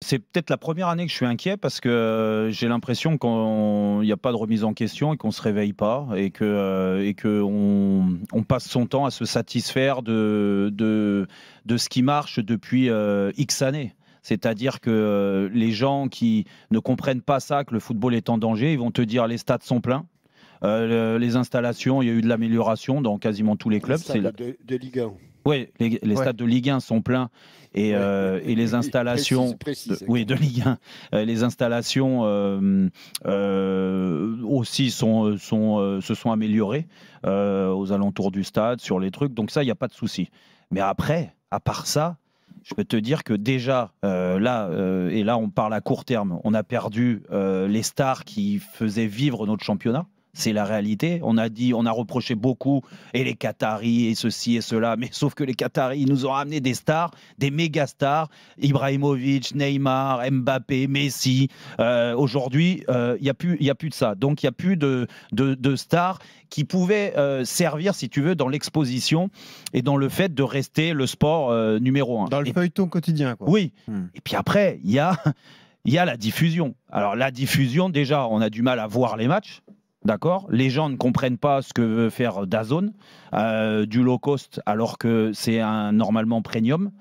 C'est peut-être la première année que je suis inquiet parce que j'ai l'impression qu'il n'y a pas de remise en question et qu'on ne se réveille pas et que on passe son temps à se satisfaire de ce qui marche depuis X années. C'est-à-dire que les gens qui ne comprennent pas ça, que le football est en danger, ils vont te dire les stades sont pleins. Les installations, il y a eu de l'amélioration dans quasiment tous les clubs. Les stades de Ligue 1. Oui, les stades de Ligue 1 sont pleins et les installations de Ligue 1, les installations aussi se sont améliorées aux alentours du stade, sur les trucs. Donc ça, il n'y a pas de souci. Mais après, à part ça, je peux te dire que déjà, là on parle à court terme, on a perdu les stars qui faisaient vivre notre championnat. C'est la réalité. On a reproché beaucoup, et les Qataris, et ceci et cela, mais sauf que les Qataris, ils nous ont ramené des stars, des méga stars, Ibrahimovic, Neymar, Mbappé, Messi. Aujourd'hui, il n'y a plus de ça. Donc, il n'y a plus de stars qui pouvaient servir, si tu veux, dans l'exposition et dans le fait de rester le sport numéro 1. Dans le feuilleton quotidien, quoi. Oui. Et puis après, il y a la diffusion. Alors, la diffusion, déjà, on a du mal à voir les matchs. D'accord, les gens ne comprennent pas ce que veut faire DAZN, du low cost, alors que c'est normalement premium,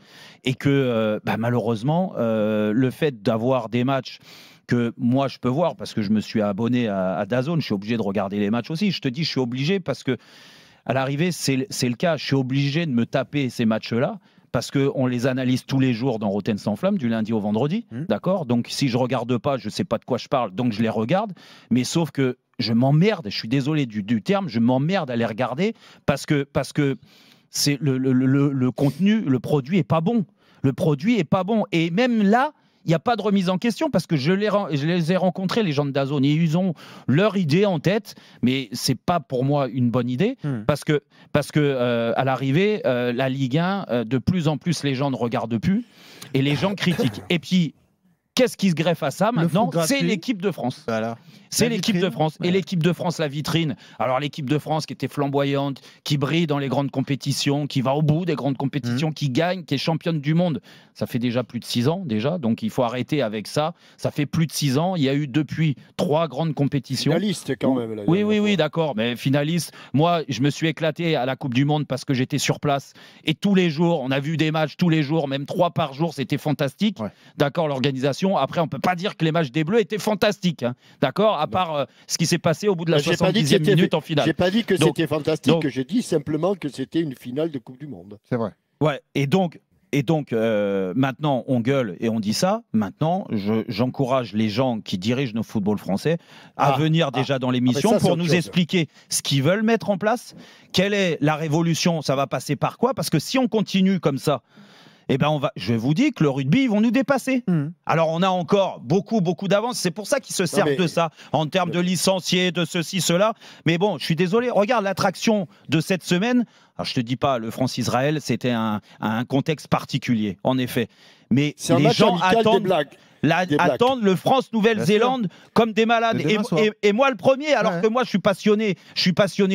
et que malheureusement, le fait d'avoir des matchs que moi je peux voir, parce que je me suis abonné à DAZN, je suis obligé de regarder les matchs aussi. Je te dis, je suis obligé parce que à l'arrivée, c'est le cas. Je suis obligé de me taper ces matchs-là, parce qu'on les analyse tous les jours dans Rotten sans flamme, du lundi au vendredi, d'accord. Donc si je regarde pas, je sais pas de quoi je parle, donc je les regarde. Mais sauf que je m'emmerde, je suis désolé du terme, je m'emmerde à les regarder parce que c'est le contenu, le produit est pas bon. Le produit est pas bon. Et même là, il n'y a pas de remise en question parce que je les ai rencontrés, les gens de DAZN, et ils ont leur idée en tête, mais c'est pas pour moi une bonne idée parce que à l'arrivée, la Ligue 1, de plus en plus, les gens ne regardent plus et les gens critiquent. Et puis, qu'est-ce qui se greffe à ça maintenant? C'est l'équipe de France. Voilà. C'est l'équipe de France. Et l'équipe de France, la vitrine. Alors l'équipe de France qui était flamboyante, qui brille dans les grandes compétitions, qui va au bout des grandes compétitions, qui gagne, qui est championne du monde. Ça fait déjà plus de 6 ans déjà, donc il faut arrêter avec ça. Ça fait plus de 6 ans. Il y a eu depuis 3 grandes compétitions. Finaliste quand même. Là, oui, d'accord. Mais finaliste, moi, je me suis éclaté à la Coupe du Monde parce que j'étais sur place. Et tous les jours, on a vu des matchs tous les jours, même 3 par jour, c'était fantastique. Ouais. D'accord, l'organisation. Après, on peut pas dire que les matchs des Bleus étaient fantastiques. Hein. D'accord, à part ce qui s'est passé au bout de la 70e minute en finale. J'ai pas dit que c'était fantastique, j'ai dit simplement que c'était une finale de Coupe du Monde. C'est vrai. Ouais, et donc maintenant, on gueule et on dit ça. Maintenant, j'encourage les gens qui dirigent nos footballs français à venir déjà dans l'émission pour nous expliquer ce qu'ils veulent mettre en place. Quelle est la révolution? Ça va passer par quoi? Parce que si on continue comme ça, eh ben je vous dis que le rugby, ils vont nous dépasser. Alors, on a encore beaucoup d'avance. C'est pour ça qu'ils se servent de ça, en termes de licenciés, de ceci, cela. Mais bon, je suis désolé. Regarde l'attraction de cette semaine. Alors, je te dis pas, le France-Israël, c'était un contexte particulier, en effet. Mais les gens attendent le France-Nouvelle-Zélande comme des malades. Et moi, le premier, alors que moi, je suis passionné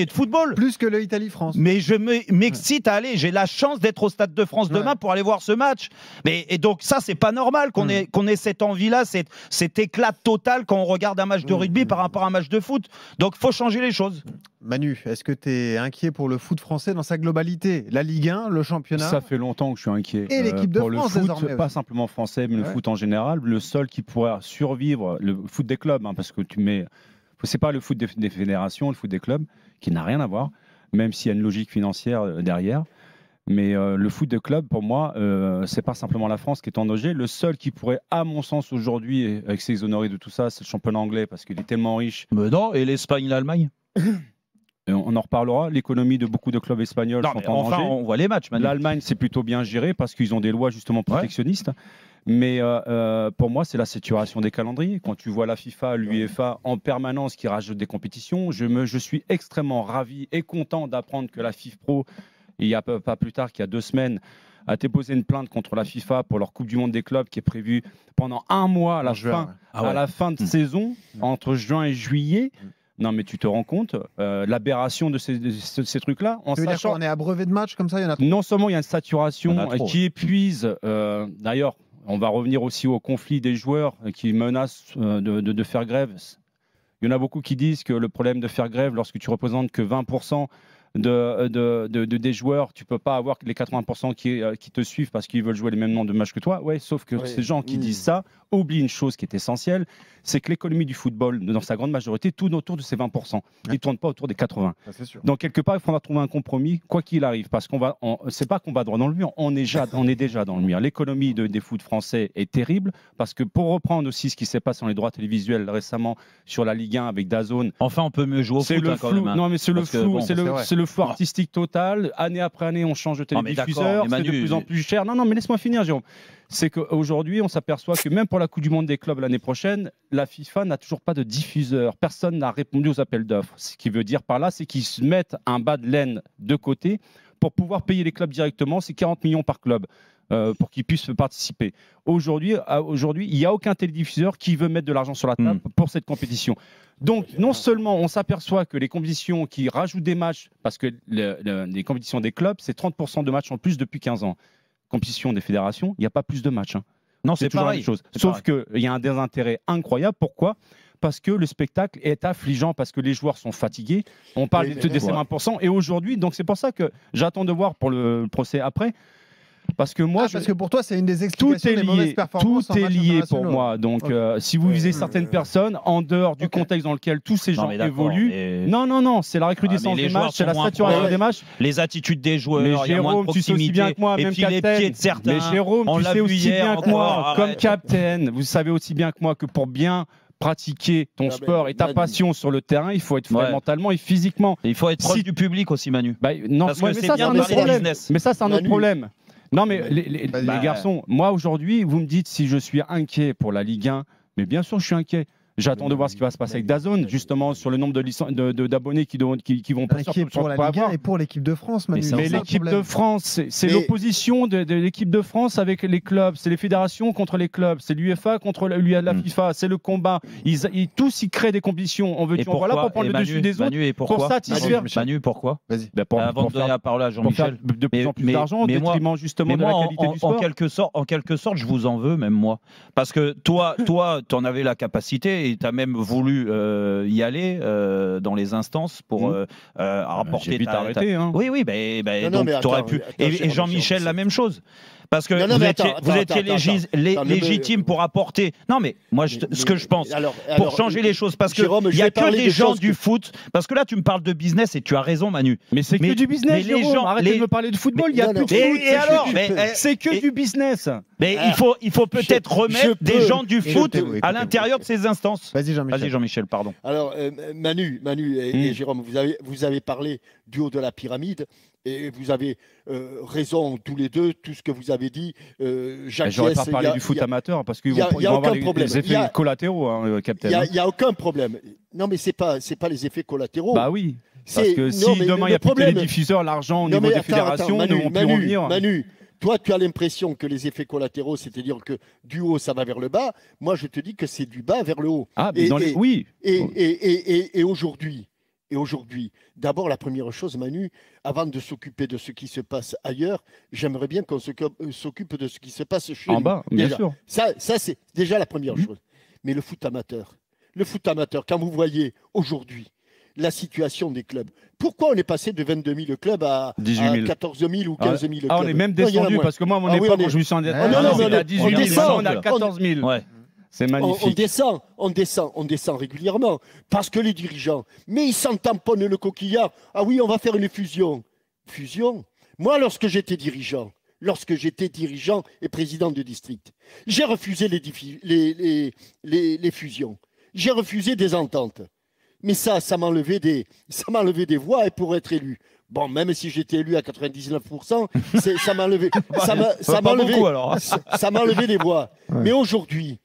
de football. Plus que le Italie-France. Mais je m'excite à aller. J'ai la chance d'être au Stade de France demain pour aller voir ce match. Et donc, ça, c'est pas normal qu'on ait cette envie-là, cet éclat total quand on regarde un match de rugby par rapport à un match de foot. Donc, il faut changer les choses. Manu, est-ce que tu es inquiet pour le foot français dans sa globalité? La Ligue 1, le championnat? Ça fait longtemps que je suis inquiet. Et l'équipe de France, pour le foot, pas simplement français, mais le foot en général. Le seul qui pourrait survivre, le foot des clubs, parce que c'est pas le foot des fédérations, le foot des clubs, qui n'a rien à voir, même s'il y a une logique financière derrière. Mais le foot de club, pour moi, c'est pas simplement la France qui est en danger. Le seul qui pourrait, à mon sens, aujourd'hui, avec s'exonérer de tout ça, c'est le championnat anglais, parce qu'il est tellement riche. Mais non, et l'Espagne, l'Allemagne? On en reparlera. L'économie de beaucoup de clubs espagnols sont en danger. On voit les matchs. L'Allemagne, c'est plutôt bien géré parce qu'ils ont des lois justement protectionnistes. Ouais. Mais pour moi, c'est la saturation des calendriers. Quand tu vois la FIFA, l'UEFA en permanence qui rajoute des compétitions, je suis extrêmement ravi et content d'apprendre que la FIFPro, il y a pas plus tard qu'il y a 2 semaines, a déposé une plainte contre la FIFA pour leur Coupe du Monde des clubs qui est prévue pendant 1 mois à la fin de saison, entre juin et juillet. Non, mais tu te rends compte l'aberration de ces trucs-là. Tu veux dire qu'on est abreuvé de matchs comme ça, il y en a trop. Non seulement il y a une saturation qui épuise. D'ailleurs, on va revenir aussi au conflit des joueurs qui menacent de faire grève. Il y en a beaucoup qui disent que le problème de faire grève, lorsque tu représentes que 20% des joueurs, tu peux pas avoir les 80% qui te suivent parce qu'ils veulent jouer les mêmes nombres de matchs que toi. Ouais, sauf que ces gens qui disent ça oublient une chose qui est essentielle, c'est que l'économie du football, dans sa grande majorité, tourne autour de ces 20%. Il ne tourne pas autour des 80%. C'est sûr. Donc quelque part, il faudra trouver un compromis, quoi qu'il arrive, parce c'est pas qu'on va droit dans le mur, on est déjà dans le mur. L'économie des foot français est terrible, parce que pour reprendre aussi ce qui s'est passé dans les droits télévisuels récemment sur la Ligue 1 avec DAZN, enfin on peut mieux jouer au foot quand même. Non mais c'est le flou, c'est le flou artistique total. Année après année, on change de télédiffuseur, c'est de plus en plus cher. Non mais laisse-moi finir, Jérôme. C'est qu'aujourd'hui, on s'aperçoit que même pour la Coupe du Monde des clubs l'année prochaine, la FIFA n'a toujours pas de diffuseur. Personne n'a répondu aux appels d'offres. Ce qui veut dire par là, c'est qu'ils se mettent un bas de laine de côté pour pouvoir payer les clubs directement. C'est 40 millions par club pour qu'ils puissent participer. Aujourd'hui, il n'y a aucun télédiffuseur qui veut mettre de l'argent sur la table pour cette compétition. Donc, non seulement on s'aperçoit que les compétitions qui rajoutent des matchs, parce que les compétitions des clubs, c'est 30% de matchs en plus depuis 15 ans. Compétition des fédérations, il n'y a pas plus de matchs. Non, c'est toujours la même chose. Sauf qu'il y a un désintérêt incroyable. Pourquoi ? Parce que le spectacle est affligeant, parce que les joueurs sont fatigués. On parle de ces 20%. Et aujourd'hui, donc c'est pour ça que j'attends de voir pour le procès après. Parce que moi, parce que pour toi, c'est une des explications des mauvaises performances. Tout est lié pour moi. Donc, si vous visez certaines personnes en dehors du contexte dans lequel tous ces gens évoluent, non, c'est la recrudescence des matchs, c'est la saturation des matchs, les attitudes des joueurs. Mais Jérôme, tu sais aussi bien que moi, même capitaine. Mais Jérôme, tu sais aussi bien que moi, comme capitaine, vous savez aussi bien que moi que pour bien pratiquer ton sport et ta passion sur le terrain, il faut être frais mentalement et physiquement. Il faut être proche du public aussi, Manu. Non, mais ça, c'est un autre problème. Mais ça, c'est un autre problème. Non, mais les garçons, moi aujourd'hui, vous me dites si je suis inquiet pour la Ligue 1, mais bien sûr, je suis inquiet. J'attends de voir ce qui va se passer avec DAZN, justement sur le nombre d'abonnés qui vont pas inquiet pour la Ligue 1 et pour l'équipe de France, Manu. Mais l'équipe de France, c'est l'opposition de l'équipe de France avec les clubs, c'est les fédérations contre les clubs, c'est l'UEFA contre la FIFA, c'est le combat. Tous ils créent des compétitions. On veut voilà pour prendre le dessus des autres, pour satisfaire. Manu, pourquoi ? Vas-y. Avant de donner la parole à Jean-Michel, de plus en plus d'argent, au détriment justement de la qualité du sport. En quelque sorte, je vous en veux, même moi, parce que toi, tu en avais la capacité. Et tu as même voulu y aller dans les instances pour rapporter. J'ai vite arrêté. Oui, donc tu aurais pu. Et Jean-Michel, la même chose. Parce que vous étiez légitime pour apporter. Non, mais moi, ce que je pense, pour changer les choses, parce qu'il n'y a que des gens du foot. Parce que là, tu me parles de business et tu as raison, Manu. Mais c'est que du business. Arrêtez de me parler de football. Il n'y a plus de foot. Et alors, c'est que du business. Mais il faut peut-être remettre des gens du foot à l'intérieur de ces instances. Vas-y, Jean-Michel. Vas-y, Jean-Michel, pardon. Alors, Manu et Jérôme, vous avez parlé du haut de la pyramide. Et vous avez raison tous les deux, tout ce que vous avez dit. J'aurais pas parlé du foot amateur parce qu'ils vont avoir des effets collatéraux, capitaine. Il n'y a aucun problème. Non, mais c'est pas les effets collatéraux. Bah oui. Parce que si demain il n'y a plus de télédiffuseurs, l'argent au niveau des fédérations ne vont plus revenir. Manu, toi, tu as l'impression que les effets collatéraux, c'est-à-dire que du haut, ça va vers le bas. Moi, je te dis que c'est du bas vers le haut. Ah, mais oui. Et aujourd'hui, d'abord, la première chose, Manu, avant de s'occuper de ce qui se passe ailleurs, j'aimerais bien qu'on s'occupe de ce qui se passe chez nous. En bas, bien sûr. Ça c'est déjà la première chose. Mais le foot amateur, quand vous voyez aujourd'hui la situation des clubs, pourquoi on est passé de 22 000 clubs à 14 000 ou 15 000 clubs ? On est même descendu, parce que moi, à mon époque, je me suis endetté. On est à 18 000, on est à 14 000. C'est magnifique. On descend régulièrement parce que les dirigeants, mais ils s'en tamponnent le coquillard. Ah oui, on va faire une fusion. Fusion ? Moi, lorsque j'étais dirigeant et président de district, j'ai refusé les fusions. J'ai refusé des ententes. Mais ça m'a enlevé des voix et pour être élu. Bon, même si j'étais élu à 99%, ça m'a enlevé des voix. Ouais. Mais aujourd'hui,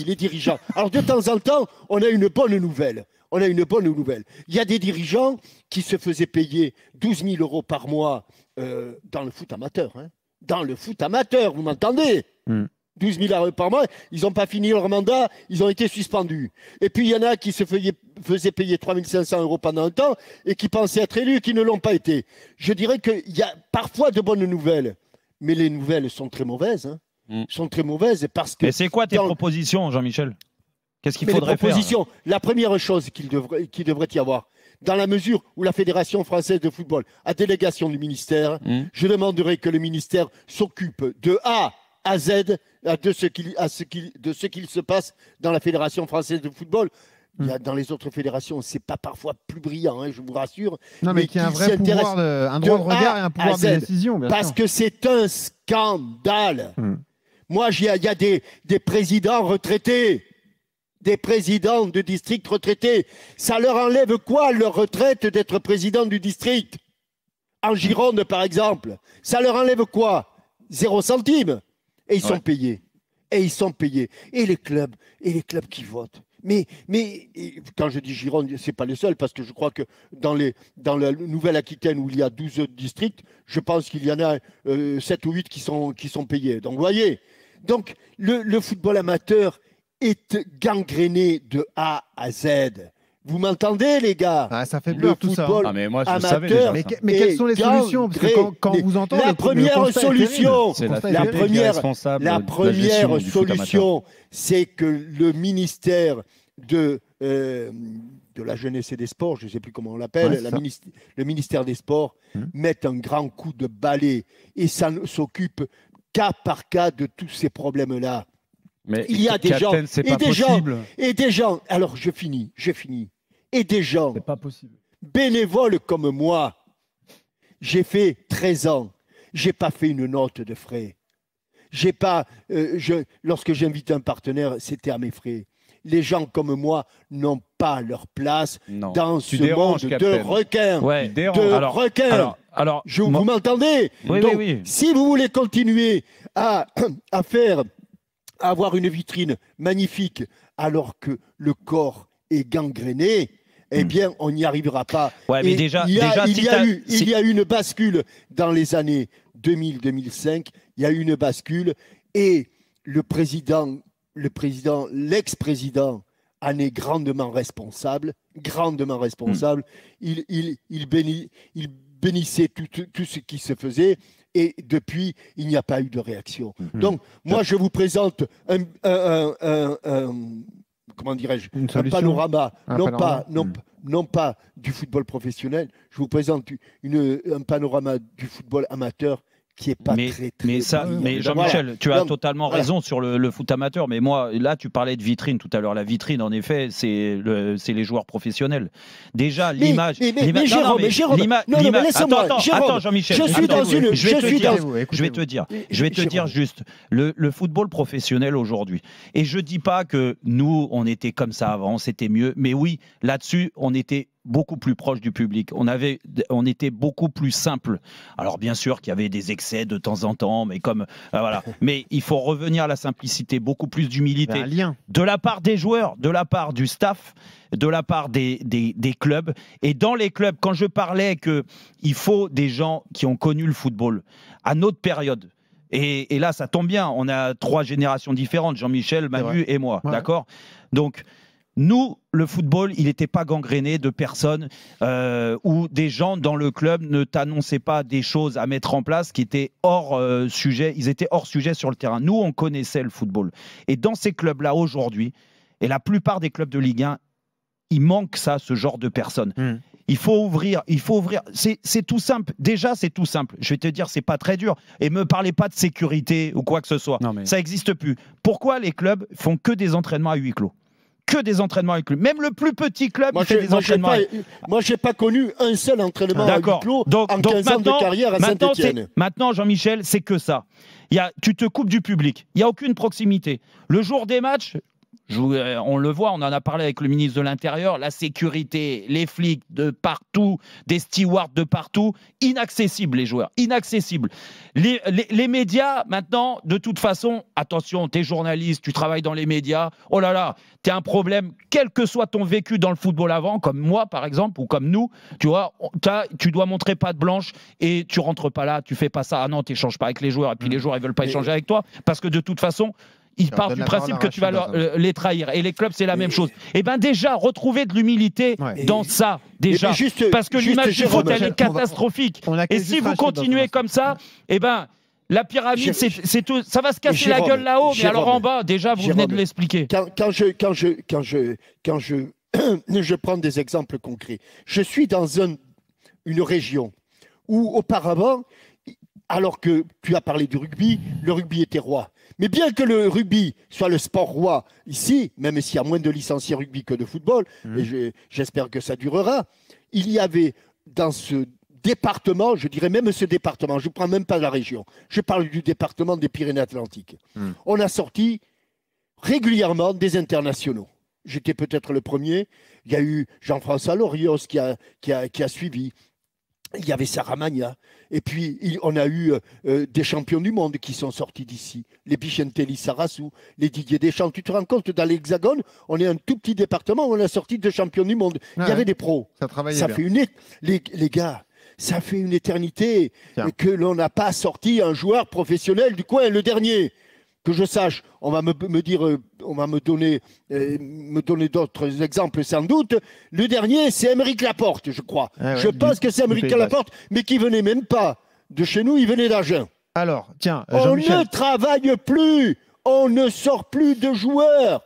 les dirigeants. Alors de temps en temps, on a une bonne nouvelle. Il y a des dirigeants qui se faisaient payer 12 000 euros par mois dans le foot amateur. Dans le foot amateur, vous m'entendez ? 12 000 euros par mois, ils n'ont pas fini leur mandat, ils ont été suspendus. Et puis il y en a qui se faisaient payer 3 500 euros pendant un temps et qui pensaient être élus et qui ne l'ont pas été. Je dirais qu'il y a parfois de bonnes nouvelles, mais les nouvelles sont très mauvaises. sont très mauvaises parce que. Mais c'est quoi tes propositions, Jean-Michel? Qu'est-ce qu'il faudrait faire? La première chose qu'il devrait y avoir, dans la mesure où la Fédération française de football a délégation du ministère, je demanderais que le ministère s'occupe de A à Z de ce qu'il se passe dans la Fédération française de football. Il y a, dans les autres fédérations, c'est pas parfois plus brillant, hein, je vous rassure. Non, mais qu'il y a un vrai pouvoir, un droit de regard et un pouvoir de décision, bien sûr. Parce que c'est un scandale. Moi, il y a des présidents retraités, des présidents de district retraités. Ça leur enlève quoi, leur retraite, d'être président du district? En Gironde, par exemple. Ça leur enlève quoi? 0 centime. Et ils sont payés. Et ils sont payés. Et les clubs qui votent. Mais quand je dis Gironde, ce n'est pas les seuls, parce que je crois que dans la Nouvelle-Aquitaine, où il y a 12 districts, je pense qu'il y en a 7 ou 8 qui sont payés. Donc, vous voyez, donc, le football amateur est gangréné de A à Z. Vous m'entendez, les gars? Ça fait peur, tout ça. Ah, mais moi, je savais déjà ça. Mais quelles sont les solutions? Parce que quand on vous entend, la première solution, c'est que le ministère de la Jeunesse et des Sports, je ne sais plus comment on l'appelle, le ministère des Sports, mette un grand coup de balai et ça ne s'occupe cas par cas de tous ces problèmes-là. Mais il y a des gens, et des gens, alors je finis, et des gens bénévoles comme moi. J'ai fait 13 ans, j'ai pas fait une note de frais. J'ai pas, lorsque j'invite un partenaire, c'était à mes frais. Les gens comme moi n'ont pas leur place dans ce monde de requins. Vous m'entendez? Oui. Si vous voulez continuer à avoir une vitrine magnifique alors que le corps est gangréné, eh bien, on n'y arrivera pas. Ouais, mais il y a eu une bascule dans les années 2000-2005. Il y a eu une bascule et l'ex-président en est grandement responsable. Il bénissait tout ce qui se faisait. Et depuis, il n'y a pas eu de réaction. Donc, moi, je vous présente comment dirais-je, un panorama, non pas du football professionnel, je vous présente un panorama du football amateur qui n'est pas très mais Jean-Michel, tu as totalement raison sur le foot amateur, mais moi, là, tu parlais de vitrine tout à l'heure. La vitrine, en effet, c'est les joueurs professionnels. Déjà, l'image... Jérôme, attends, Jean-Michel. Je vais te dire juste, le football professionnel aujourd'hui, et je dis pas que nous, on était comme ça avant, c'était mieux, mais oui, là-dessus, on était beaucoup plus proche du public. On était beaucoup plus simple. Alors bien sûr qu'il y avait des excès de temps en temps, mais voilà. Mais il faut revenir à la simplicité, beaucoup plus d'humilité de la part des joueurs, de la part du staff, de la part des clubs. Et dans les clubs, quand je parlais qu'il faut des gens qui ont connu le football à notre période. Et là, ça tombe bien. On a 3 générations différentes, Jean-Michel, Manu et moi. Ouais. D'accord ? Donc, nous, le football, il n'était pas gangréné de personnes où des gens dans le club ne t'annonçaient pas des choses à mettre en place qui étaient hors sujet. Ils étaient hors sujet sur le terrain. Nous, on connaissait le football. Et dans ces clubs-là, aujourd'hui, et la plupart des clubs de Ligue 1, il manque ce genre de personnes. Il faut ouvrir. C'est tout simple. Déjà, c'est tout simple. Je vais te dire, c'est pas très dur. Et me parlez pas de sécurité ou quoi que ce soit. Ça n'existe plus. Pourquoi les clubs font que des entraînements à huis clos ? Que des entraînements avec lui. Même le plus petit club, il fait des entraînements. Moi, je n'ai pas connu un seul entraînement à huis clos en 15 ans de carrière à Saint-Étienne. Maintenant, Jean-Michel, c'est que ça. Tu te coupes du public. Il n'y a aucune proximité. Le jour des matchs, on le voit, on en a parlé avec le ministre de l'Intérieur, la sécurité, les flics de partout, des stewards de partout, inaccessibles les joueurs, inaccessibles. Les médias, maintenant, de toute façon, attention, t'es journaliste, tu travailles dans les médias, oh là là, t'as un problème, quel que soit ton vécu dans le football avant, comme moi par exemple, ou comme nous, tu vois, tu dois montrer patte blanche et tu rentres pas là, tu fais pas ça, ah non, t'échanges pas avec les joueurs, et puis les joueurs, ils veulent pas échanger avec toi, parce que de toute façon, ils partent du principe que tu vas les trahir. Et les clubs, c'est la même chose. Et bien déjà, retrouver de l'humilité dans ça, déjà. Parce que l'image du foot, elle est catastrophique. Et si vous continuez comme ça, La pyramide, c'est tout. Ça va se casser la gueule là-haut, mais alors en bas, déjà, vous venez de l'expliquer. Quand je prends des exemples concrets, je suis dans une région où auparavant, alors que tu as parlé du rugby, le rugby était roi. Mais bien que le rugby soit le sport roi ici, même s'il y a moins de licenciés rugby que de football, et j'espère que ça durera, il y avait dans ce département, je dirais même ce département, je ne prends même pas la région, je parle du département des Pyrénées-Atlantiques. On a sorti régulièrement des internationaux. J'étais peut-être le premier. Il y a eu Jean-François Lorios qui a suivi. Il y avait Sarah Magna. Et puis, on a eu des champions du monde qui sont sortis d'ici. Les Bichentelli Sarassou, les Didier Deschamps. Tu te rends compte, dans l'Hexagone, on est un tout petit département où on a sorti deux champions du monde. Il y avait des pros. Ça travaillait bien. Les gars, ça fait une éternité que l'on n'a pas sorti un joueur professionnel du coin, le dernier. Que je sache, on va me donner d'autres exemples sans doute. Le dernier, c'est Aymeric Laporte, je crois. Je pense que c'est Aymeric Laporte, mais qui venait même pas de chez nous, il venait d'Agen. Alors, tiens, on ne travaille plus, on ne sort plus de joueurs.